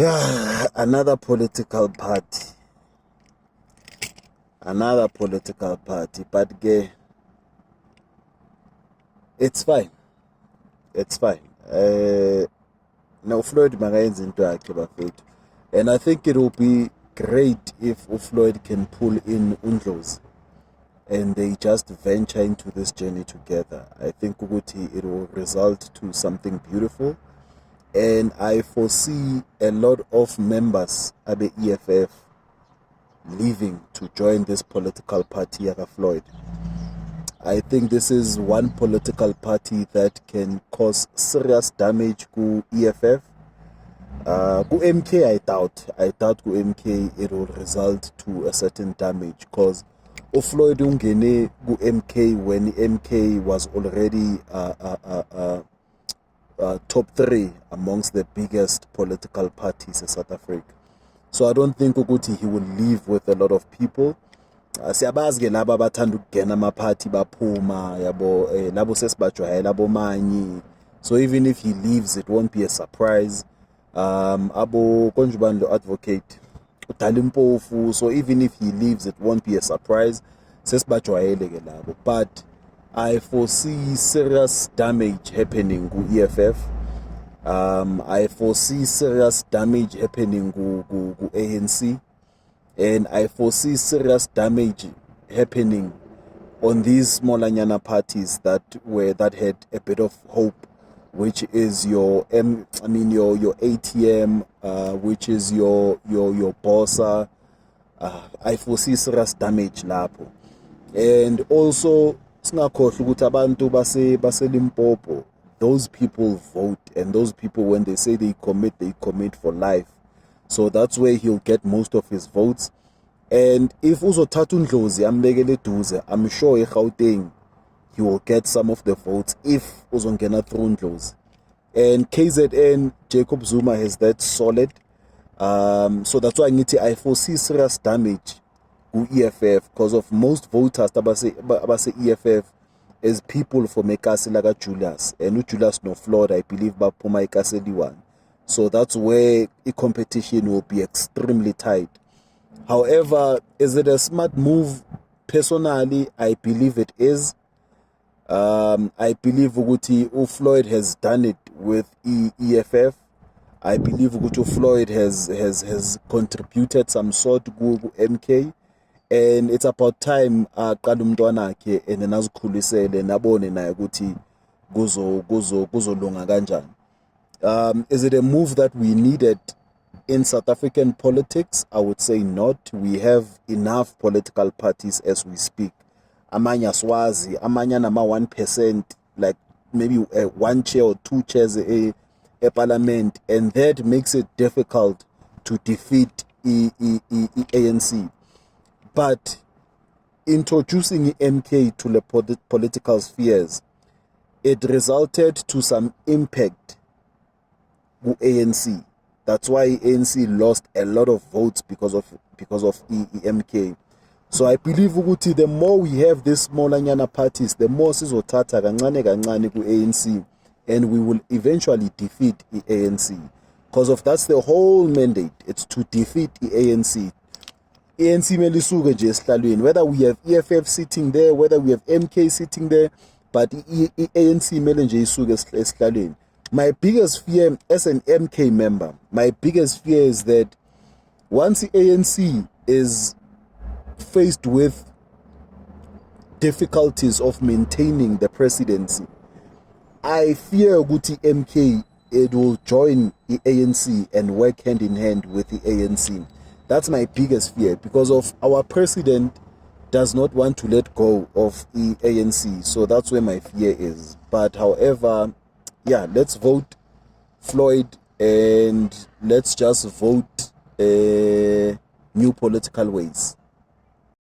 Yeah, another political party. But it's fine. It's fine. Now Floyd Magayenza into Akibafet. And I think it will be great if Floyd can pull in Undlozi and they just venture into this journey together. I think Uguti, it will result to something beautiful. And I foresee a lot of members of the EFF leaving to join this political party Yaka Floyd. I think this is one political party that can cause serious damage to EFF. Ku MK, I doubt ku MK it will result to a certain damage because Floyd ungene ku MK when MK was already top 3 amongst the biggest political parties in South Africa. So I don't think ukuthi he will leave with a lot of people. Siyabazi ke laba abathanda ukugena ama-party baphuma yabo labo sesibajwayela labo manyi. So even if he leaves it won't be a surprise. Abo Konjubandlo advocate uDalimpofu, so even if he leaves it won't be a surprise. Sesibajwayele ke labo, but I foresee serious damage happening to EFF. I foresee serious damage happening to ANC, and I foresee serious damage happening on these smallanyana parties that had a bit of hope, which is your ATM, which is your Bossa. I foresee serious damage lapho. And also singakhohlwa ukuthi abantu base Limpopo, those people vote, and those people, when they say they commit for life. So that's where he'll get most of his votes. And if uzothatha uNdlozi ambekele eduze, I'm sure eGauteng he will get some of the votes if uzongena through uNdlozi. And KZN, Jacob Zuma has that solid. So that's why I foresee serious damage to EFF because of most voters abase EFF as people from Ekasi like Julius, and Julius no Floyd, I believe baphuma Ekasi one. So that's where the competition will be extremely tight. However, is it a smart move? Personally, I believe it is. I believe Uguti Floyd has done it with EFF. I believe Uguti Floyd has contributed some sort to MK. And it's about time aqala umntwana wakhe and azikhulisele nabone naye ukuthi kuzolunga kanjani. Is it a move that we needed in South African politics? I would say not. We have enough political parties as we speak. Amanye aswazi, amanye nama 1%, like maybe 1 chair or 2 chairs a parliament, and that makes it difficult to defeat ANC. But introducing MK to the political spheres, it resulted to some impact with ANC. That's why ANC lost a lot of votes because of MK. So I believe ukuthi the more we have these smallanyana parties, the more sizothatha kancane ku ANC, and we will eventually defeat the ANC. Because of that's the whole mandate. It's to defeat the ANC. ANC melisuke nje esihlalweni, whether we have EFF sitting there, whether we have MK sitting there, but ANC mele nje isuke esihlalweni. My biggest fear as an MK member, my biggest fear is that once the ANC is faced with difficulties of maintaining the presidency, I fear ukuthi MK it will join the ANC and work hand in hand with the ANC. That's my biggest fear, because of our president does not want to let go of the ANC. So that's where my fear is. But however, yeah, let's vote Floyd and let's just vote new political ways.